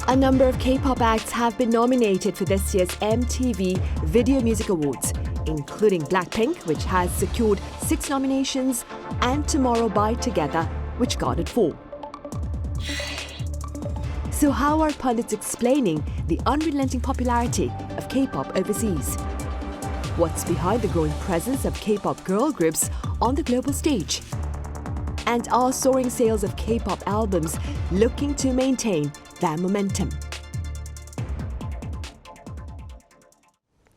A number of K-pop acts have been nominated for this year's MTV Video Music Awards, including BLACKPINK, which has secured 6 nominations, and Tomorrow by Together, which garnered 4. So how are pundits explaining the unrelenting popularity of K-pop overseas? What's behind the growing presence of K-pop girl groups on the global stage? And are soaring sales of K-pop albums looking to maintain their momentum?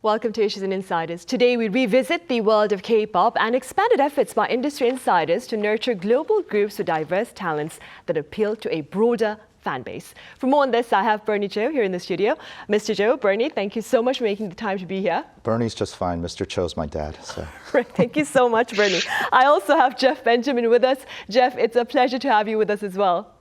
Welcome to Issues and Insiders. Today we revisit the world of K-pop and expanded efforts by industry insiders to nurture global groups with diverse talents that appeal to a broader fan base. For more on this, I have Bernie Cho here in the studio. Mr. Cho, Bernie, thank you so much for making the time to be here. Bernie's just fine. Mr. Cho's my dad. So. Right, thank you so much, Bernie. I also have Jeff Benjamin with us. Jeff, it's a pleasure to have you with us as well.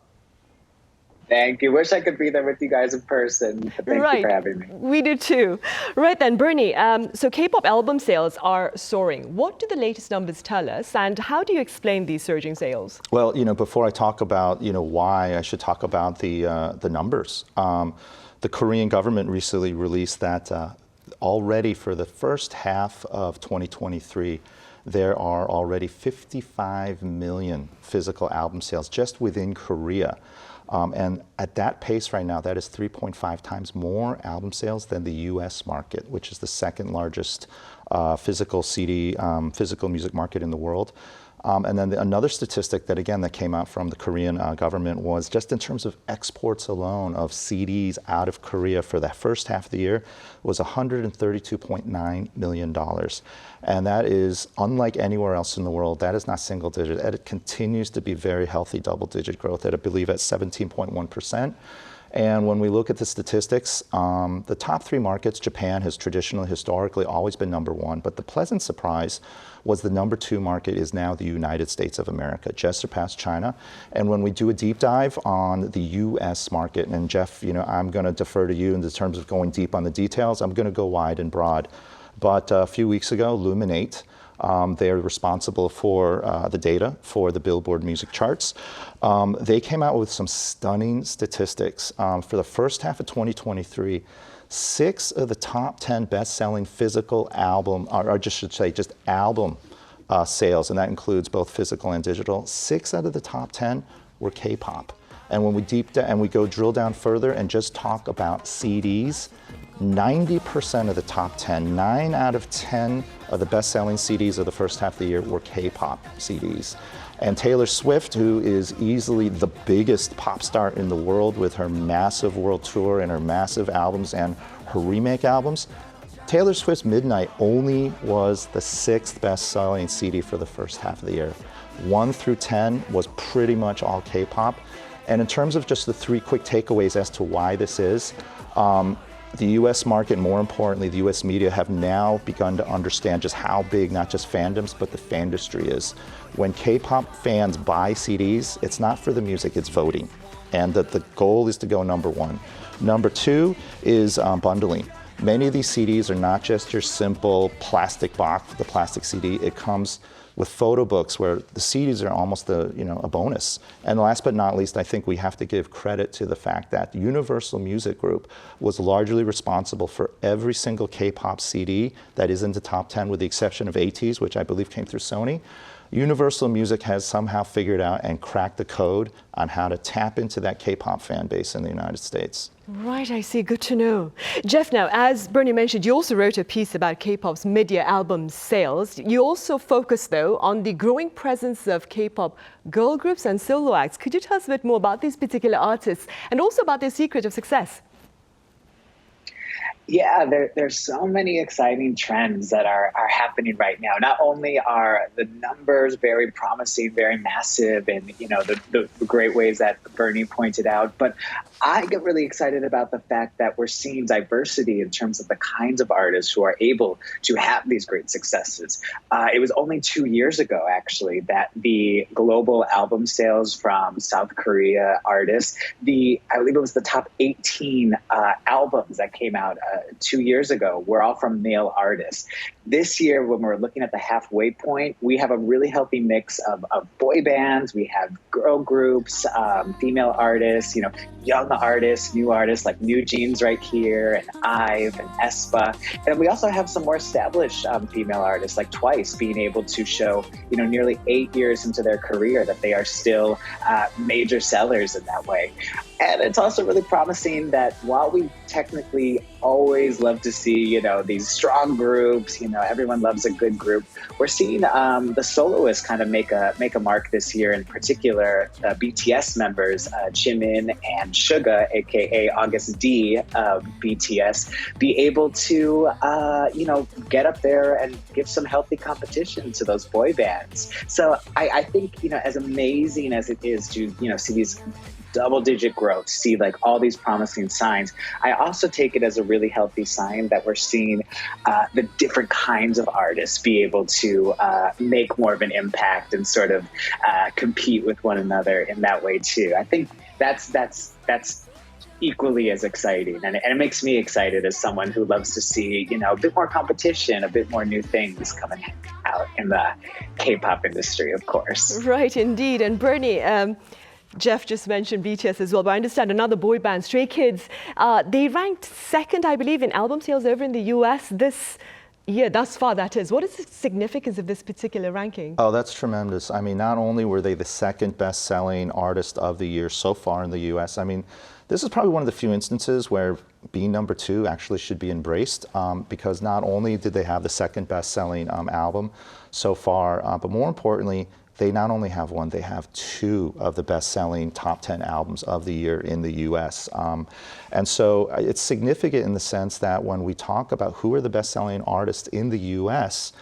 Thank you. Wish I could be there with you guys in person. Thank you for having me. We do too. Right then, Bernie, so K-pop album sales are soaring. What do the latest numbers tell us, and how do you explain these surging sales? Well, before I talk about, why, I should talk about the numbers. The Korean government recently released that already for the first half of 2023, there are already 55 million physical album sales just within Korea. And at that pace right now, that is 3.5 times more album sales than the US market, which is the second largest physical music market in the world. And then another statistic that came out from the Korean government was just in terms of exports alone of CDs out of Korea for the first half of the year was $132.9 million. And that is unlike anywhere else in the world. That is not single digit. It continues to be very healthy double-digit growth at, I believe, at 17.1%. And when we look at the statistics, the top 3 markets, Japan has historically always been number 1, but the pleasant surprise was the number 2 market is now the United States of America, just surpassed China. And when we do a deep dive on the US market, and Jeff, I'm going to defer to you in the terms of going deep on the details, I'm going to go wide and broad. But a few weeks ago, Luminate, they're responsible for the data for the Billboard music charts. They came out with some stunning statistics. For the first half of 2023, 6 of the top 10 best-selling physical album, or just album sales, and that includes both physical and digital, 6 out of the top 10 were K-pop. And when we go drill down further and just talk about CDs, 90% of the top 10, 9 out of 10 of the best-selling CDs of the first half of the year were K-pop CDs. And Taylor Swift, who is easily the biggest pop star in the world with her massive world tour and her massive albums and her remake albums, Taylor Swift's Midnight only was the 6th best-selling CD for the first half of the year. 1 through 10 was pretty much all K-pop. And in terms of just the 3 quick takeaways as to why this is, the US market, more importantly, the US media have now begun to understand just how big, not just fandoms, but the fandustry is. When K-pop fans buy CDs, it's not for the music, it's voting. And that the goal is to go number 1. Number 2 is bundling. Many of these CDs are not just your simple plastic box, the plastic CD. It comes with photo books where the CDs are almost a bonus. And last but not least, I think we have to give credit to the fact that Universal Music Group was largely responsible for every single K-pop CD that is in the top 10 with the exception of ATEEZ, which I believe came through Sony. Universal Music has somehow figured out and cracked the code on how to tap into that K-pop fan base in the United States. Right, I see. Good to know. Jeff, now, as Bernie mentioned, you also wrote a piece about K-pop's mid-year album sales. You also focus, though, on the growing presence of K-pop girl groups and solo acts. Could you tell us a bit more about these particular artists and also about their secret of success? Yeah, there's so many exciting trends that are happening right now. Not only are the numbers very promising, very massive, and the great ways that Bernie pointed out, but I get really excited about the fact that we're seeing diversity in terms of the kinds of artists who are able to have these great successes. It was only 2 years ago, actually, that the global album sales from South Korea artists, I believe it was the top 18 albums that came out 2 years ago were all from male artists. This year, when we're looking at the halfway point, we have a really healthy mix of boy bands. We have girl groups, female artists, young artists, new artists like New Jeans right here, and IVE and aespa. And we also have some more established female artists like Twice being able to show, nearly 8 years into their career that they are still major sellers in that way. And it's also really promising that while we technically always love to see, these strong groups, everyone loves a good group, we're seeing the soloists kind of make a mark this year. In particular, BTS members, Jimin and Suga, aka August D of BTS, be able to, get up there and give some healthy competition to those boy bands. So I think, as amazing as it is to, see these double-digit growth, see like all these promising signs, I also take it as a really healthy sign that we're seeing the different kinds of artists be able to make more of an impact and sort of compete with one another in that way too. I think that's equally as exciting, and it makes me excited as someone who loves to see a bit more competition, a bit more new things coming out in the K-pop industry, of course. Right, indeed. And Bernie, Jeff just mentioned BTS as well, but I understand another boy band, Stray Kids, they ranked second, I believe, in album sales over in the US this year, thus far, that is. What is the significance of this particular ranking? Oh, that's tremendous. I mean, not only were they the second best-selling artist of the year so far in the US, I mean, this is probably one of the few instances where being number 2 actually should be embraced, because not only did they have the second best-selling album so far, but more importantly, they not only have one, they have 2 of the best-selling top 10 albums of the year in the US. And so it's significant in the sense that when we talk about who are the best-selling artists in the US,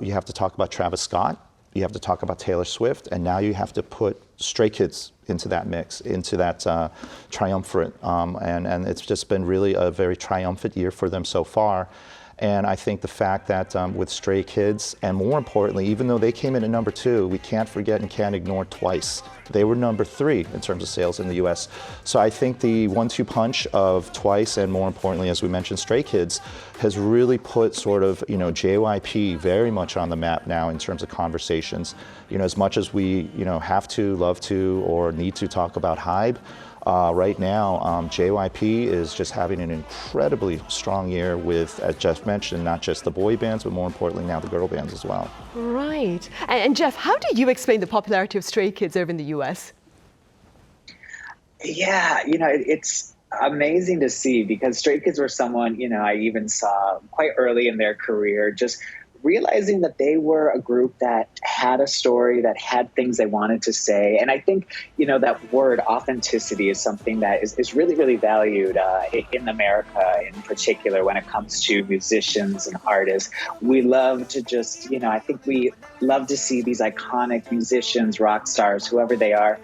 you have to talk about Travis Scott, you have to talk about Taylor Swift, and now you have to put Stray Kids into that mix, into that triumvirate. And it's just been really a very triumphant year for them so far. And I think the fact that with Stray Kids, and more importantly, even though they came in at number 2, we can't forget and can't ignore Twice. They were number 3 in terms of sales in the US. So I think the 1-2 punch of Twice, and more importantly, as we mentioned, Stray Kids, has really put sort of, JYP very much on the map now in terms of conversations. As much as we, have to, love to, or need to talk about HYBE, right now, JYP is just having an incredibly strong year with, as Jeff mentioned, not just the boy bands, but more importantly now the girl bands as well. Right. And Jeff, how do you explain the popularity of Stray Kids over in the US? Yeah, it's amazing to see, because Stray Kids were someone, I even saw quite early in their career, just realizing that they were a group that had a story, that had things they wanted to say. And I think, that word authenticity is something that is really, really valued in America in particular when it comes to musicians and artists. We love to just, I think we love to see these iconic musicians, rock stars, whoever they are.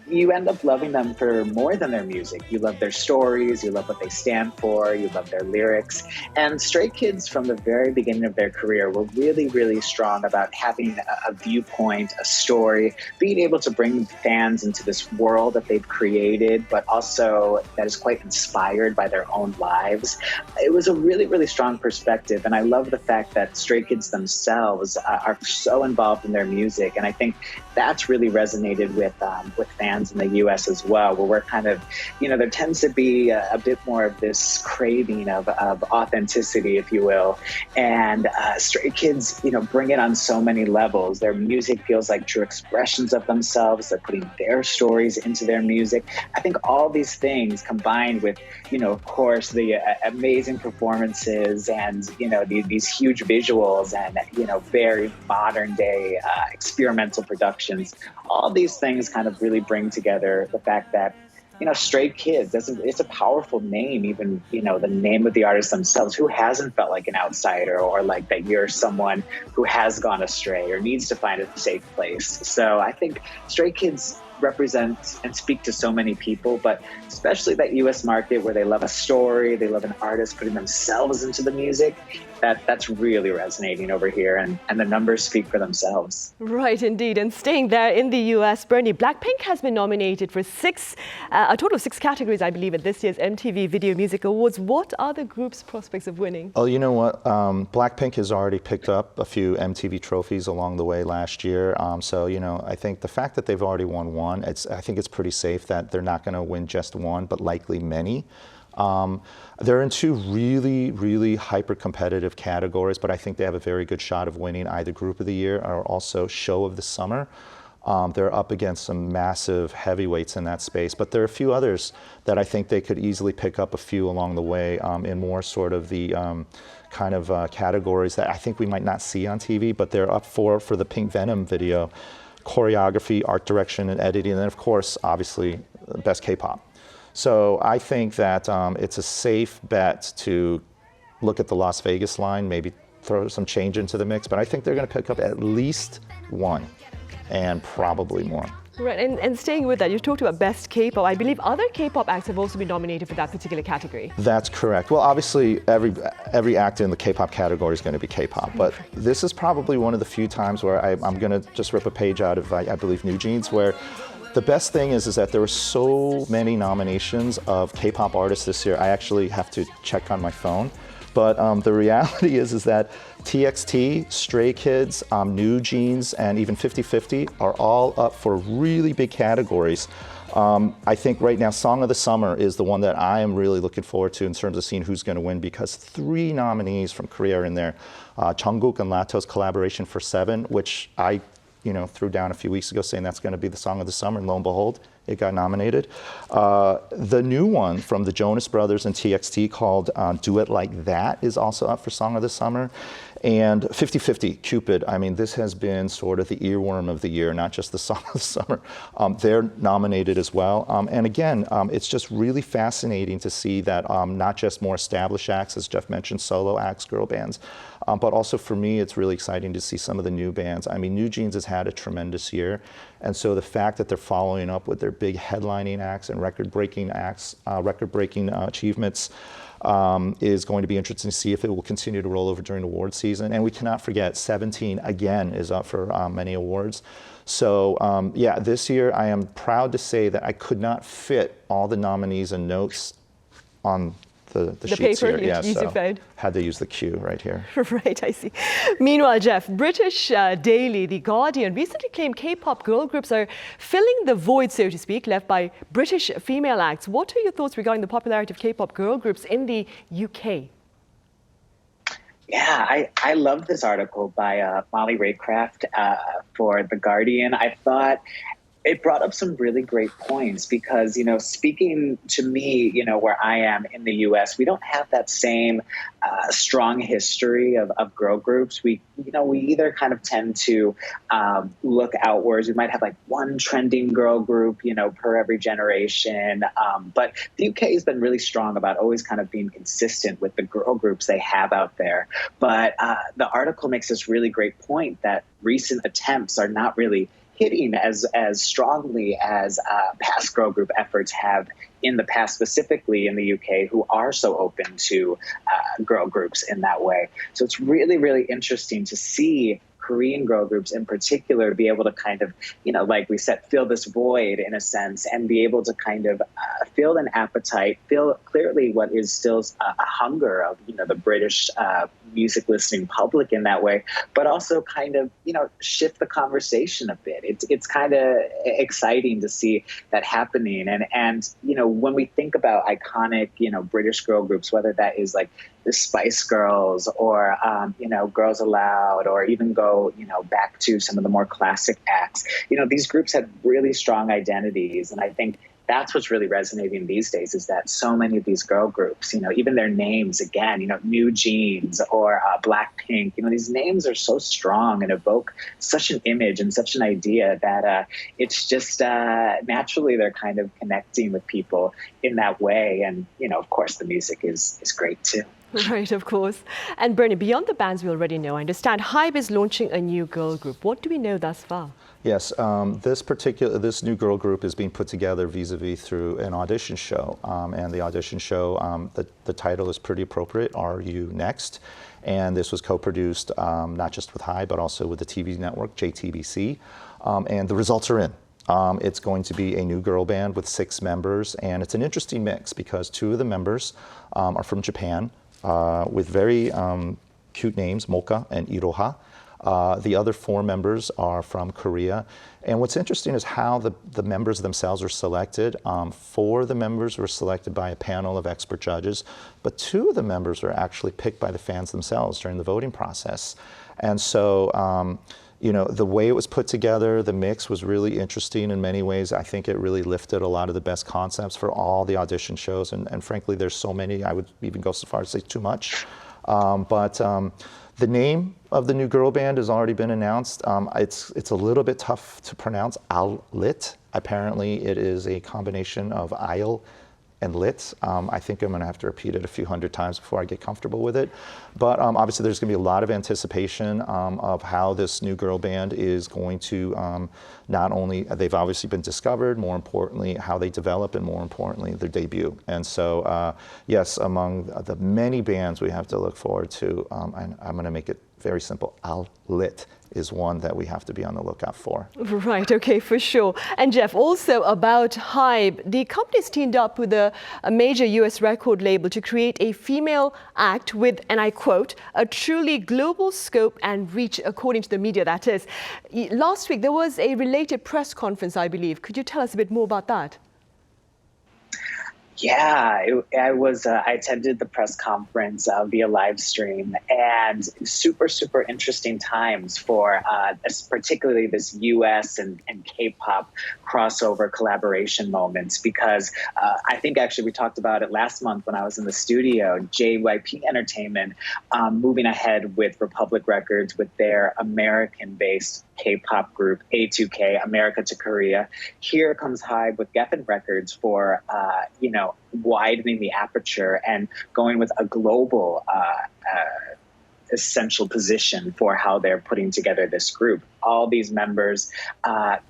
You end up loving them for more than their music. You love their stories, you love what they stand for, you love their lyrics. And Stray Kids, from the very beginning of their career, were really, really strong about having a viewpoint, a story, being able to bring fans into this world that they've created, but also that is quite inspired by their own lives. It was a really, really strong perspective. And I love the fact that Stray Kids themselves are so involved in their music. And I think that's really resonated with fans in the US as well, where we're kind of, there tends to be a bit more of this craving of authenticity, if you will. And Stray Kids, bring it on so many levels. Their music feels like true expressions of themselves. They're putting their stories into their music. I think all these things combined with, of course, the amazing performances and, these huge visuals and, very modern day experimental productions, all these things kind of really bring together the fact that, Stray Kids, it's a powerful name, even, the name of the artists themselves. Who hasn't felt like an outsider, or like that you're someone who has gone astray or needs to find a safe place? So I think Stray Kids represent and speak to so many people, but especially that US market where they love a story, they love an artist putting themselves into the music. That's really resonating over here, and the numbers speak for themselves. Right, indeed. And staying there in the US, Bernie, BLACKPINK has been nominated for a total of 6 categories, I believe, at this year's MTV Video Music Awards. What are the group's prospects of winning? Oh, you know what? BLACKPINK has already picked up a few MTV trophies along the way last year. So, I think the fact that they've already won one, I think it's pretty safe that they're not going to win just one, but likely many. They're in 2 really, really hyper-competitive categories, but I think they have a very good shot of winning either Group of the Year or also Show of the Summer. They're up against some massive heavyweights in that space, but there are a few others that I think they could easily pick up a few along the way in more sort of the kind of categories that I think we might not see on TV, but they're up for the Pink Venom video, choreography, art direction, and editing, and then of course, obviously, best K-pop. So I think that it's a safe bet to look at the Las Vegas line, maybe throw some change into the mix, but I think they're going to pick up at least one and probably more. Right, and staying with that, you talked about best K-pop. I believe other K-pop acts have also been nominated for that particular category. That's correct. Well, obviously, every act in the K-pop category is going to be K-pop, but this is probably one of the few times where I'm going to just rip a page out of, I believe, New Jeans, where the best thing is that there were so many nominations of K-pop artists this year. I actually have to check on my phone. But the reality is that TXT, Stray Kids, New Jeans, and even 50/50 are all up for really big categories. I think right now Song of the Summer is the one that I am really looking forward to in terms of seeing who's going to win, because 3 nominees from Korea are in there. Jungkook and Lato's collaboration for 7, which I threw down a few weeks ago saying that's going to be the Song of the Summer, and lo and behold, it got nominated. The new one from the Jonas Brothers and TXT called Do It Like That is also up for Song of the Summer. And 50/50, Cupid, I mean, this has been sort of the earworm of the year, not just the Song of the Summer. They're nominated as well. And again, it's just really fascinating to see that not just more established acts, as Jeff mentioned, solo acts, girl bands, but also for me, it's really exciting to see some of the new bands. I mean, New Jeans has had a tremendous year. And so the fact that they're following up with their big headlining acts and record-breaking acts, record-breaking achievements, is going to be interesting to see if it will continue to roll over during award season. And we cannot forget, 17 again is up for many awards. So yeah, this year I am proud to say that I could not fit all the nominees and notes on the sheets paper, here. use your phone. Had to use the cue right here. Right, I see. Meanwhile, Jeff, British daily The Guardian recently claimed K-pop girl groups are filling the void, so to speak, left by British female acts. What are your thoughts regarding the popularity of K-pop girl groups in the UK? Yeah, I love this article by Molly Raycraft for The Guardian. I thought it brought up some really great points because, speaking to me, where I am in the U.S., we don't have that same strong history of girl groups. We either kind of tend to look outwards. We might have like one trending girl group, per every generation. But the UK has been really strong about always kind of being consistent with the girl groups they have out there. But the article makes this really great point that recent attempts are not really hitting as strongly as past girl group efforts have in the past, specifically in the UK, who are so open to girl groups in that way. So it's really, really interesting to see Korean girl groups in particular be able to kind of, like we said, fill this void in a sense and be able to kind of feel an appetite, feel clearly what is still a hunger of, the British music listening public in that way, but also kind of, shift the conversation a bit. It's kind of exciting to see that happening. And when we think about iconic, British girl groups, whether that is like the Spice Girls or, Girls Aloud, or even go, back to some of the more classic acts. These groups had really strong identities. And I think that's what's really resonating these days is that so many of these girl groups, even their names, again, New Jeans or BLACKPINK, these names are so strong and evoke such an image and such an idea that it's just naturally they're kind of connecting with people in that way. And, of course, the music is great, too. Right, of course. And Bernie, beyond the bands we already know, I understand HYBE is launching a new girl group. What do we know thus far? Yes, this new girl group is being put together vis-a-vis through an audition show, and the audition show, the title is pretty appropriate, Are You Next? And this was co-produced not just with HYBE, but also with the TV network, JTBC, and the results are in. It's going to be a new girl band with 6 members, and it's an interesting mix because 2 of the members are from Japan with very cute names, Mocha and Iroha. The other 4 members are from Korea. And what's interesting is how the members themselves are selected. 4 of the members were selected by a panel of expert judges, but 2 of the members were actually picked by the fans themselves during the voting process. And so, you know, the way it was put together, the mix was really interesting in many ways. I think it really lifted a lot of the best concepts for all the audition shows. And frankly, there's so many, I would even go so far as to say too much. The name of the new girl band has already been announced. It's a little bit tough to pronounce, Al-Lit. Apparently it is a combination of Ail and Lit. I think I'm gonna have to repeat it a few hundred times before I get comfortable with it. But obviously there's gonna be a lot of anticipation of how this new girl band is going to not only, they've obviously been discovered, more importantly, how they develop, and more importantly, their debut. And so, yes, among the many bands we have to look forward to, I'm gonna make it very simple, Al-Lit is one that we have to be on the lookout for. Right, okay, for sure. And Jeff, also about HYBE, the company's teamed up with a major US record label to create a female act with, and I quote, a truly global scope and reach, according to the media, that is. Last week, there was a related press conference, I believe. Could you tell us a bit more about that? Yeah, I attended the press conference via live stream, and super interesting times for particularly this US and K-pop crossover collaboration moments, because I think actually we talked about it last month when I was in the studio, JYP Entertainment moving ahead with Republic Records with their American-based K-pop group A2K, America to Korea. Here comes HYBE with Geffen Records for widening the aperture and going with a global essential position for how they're putting together this group. All these members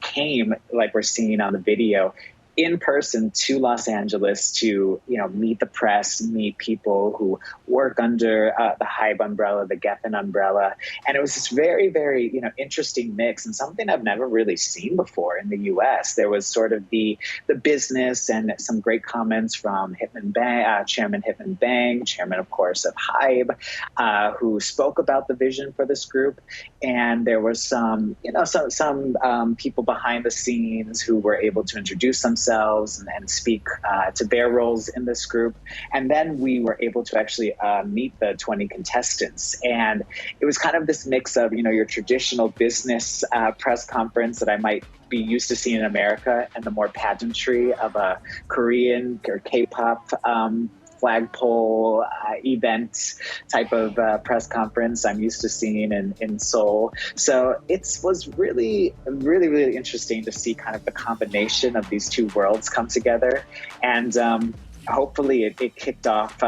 came, like we're seeing on the video, in person to Los Angeles to, meet the press, meet people who work under the HYBE umbrella, the Geffen umbrella. And it was this very, very, interesting mix, and something I've never really seen before in the US. There was sort of the business and some great comments from Hitman Bang, Chairman Hitman Bang, chairman, of course, of HYBE, who spoke about the vision for this group. And there were some people behind the scenes who were able to introduce themselves and speak to their roles in this group. And then we were able to actually meet the 20 contestants. And it was kind of this mix of, your traditional business press conference that I might be used to seeing in America, and the more pageantry of a Korean or K-pop flagpole event type of press conference I'm used to seeing in Seoul. So it was really interesting to see kind of the combination of these two worlds come together. And hopefully it kicked off,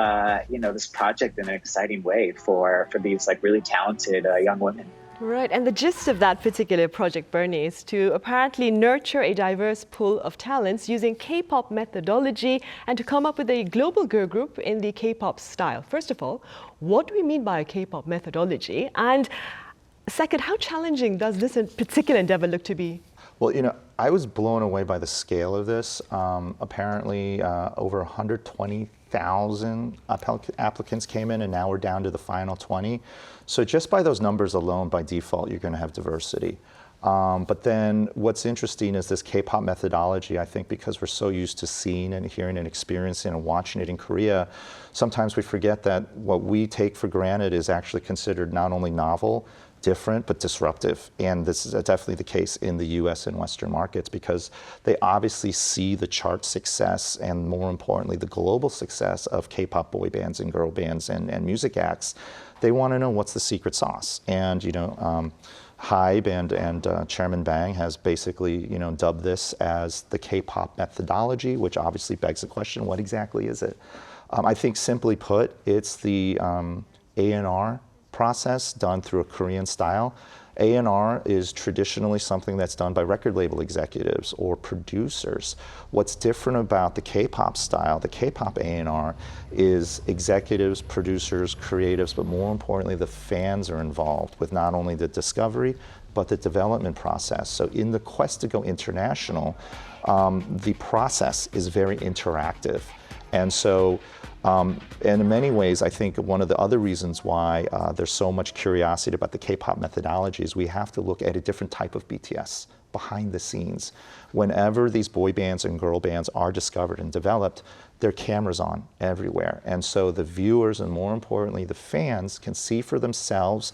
this project in an exciting way for these really talented young women. Right, and the gist of that particular project, Bernie, is to apparently nurture a diverse pool of talents using K-pop methodology and to come up with a global girl group in the K-pop style. First of all, what do we mean by a K-pop methodology? And second, how challenging does this particular endeavor look to be? Well, I was blown away by the scale of this. Apparently, over 120,000 applicants came in, and now we're down to the final 20. So just by those numbers alone, by default, you're going to have diversity. But then what's interesting is this K-pop methodology. I think because we're so used to seeing and hearing and experiencing and watching it in Korea, sometimes we forget that what we take for granted is actually considered not only novel, different, but disruptive. And this is definitely the case in the US and Western markets, because they obviously see the chart success and, more importantly, the global success of K-pop boy bands and girl bands and music acts. They want to know what's the secret sauce. And, Hybe and Chairman Bang has basically, dubbed this as the K-pop methodology, which obviously begs the question, what exactly is it? I think simply put, it's the A&R process done through a Korean style. A&R is traditionally something that's done by record label executives or producers. What's different about the K-pop style, the K-pop A&R, is executives, producers, creatives, but more importantly, the fans are involved with not only the discovery, but the development process. So in the quest to go international, the process is very interactive. And so, and in many ways, I think one of the other reasons why there's so much curiosity about the K-pop methodology is we have to look at a different type of BTS behind the scenes. Whenever these boy bands and girl bands are discovered and developed, there are cameras on everywhere. And so the viewers, and more importantly, the fans, can see for themselves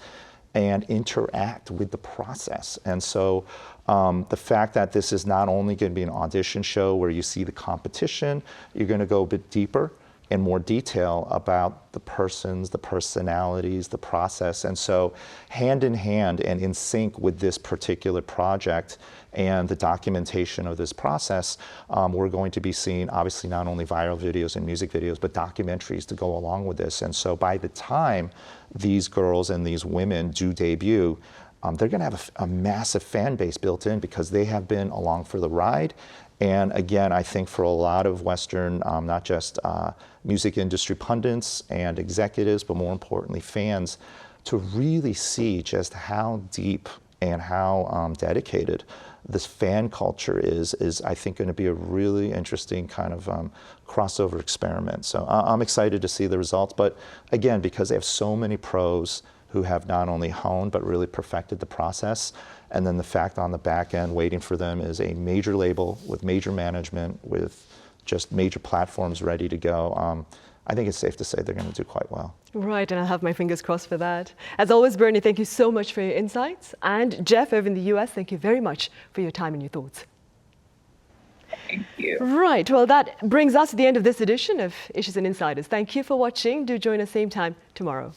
and interact with the process. And so the fact that this is not only going to be an audition show where you see the competition, you're going to go a bit deeper in more detail about the persons, the personalities, the process. And so hand in hand and in sync with this particular project and the documentation of this process, we're going to be seeing obviously not only viral videos and music videos, but documentaries to go along with this. And so by the time these girls and these women do debut, they're going to have a massive fan base built in because they have been along for the ride. And again, I think for a lot of Western, not just music industry pundits and executives, but more importantly, fans, to really see just how deep and how dedicated this fan culture is I think going to be a really interesting kind of crossover experiment. So I'm excited to see the results. But again, because they have so many pros who have not only honed but really perfected the process, and then the fact on the back end waiting for them is a major label with major management, with just major platforms ready to go. I think it's safe to say they're going to do quite well. Right, and I'll have my fingers crossed for that. As always, Bernie, thank you so much for your insights. And Jeff, over in the US, thank you very much for your time and your thoughts. Thank you. Right, well, that brings us to the end of this edition of Issues and Insiders. Thank you for watching. Do join us same time tomorrow.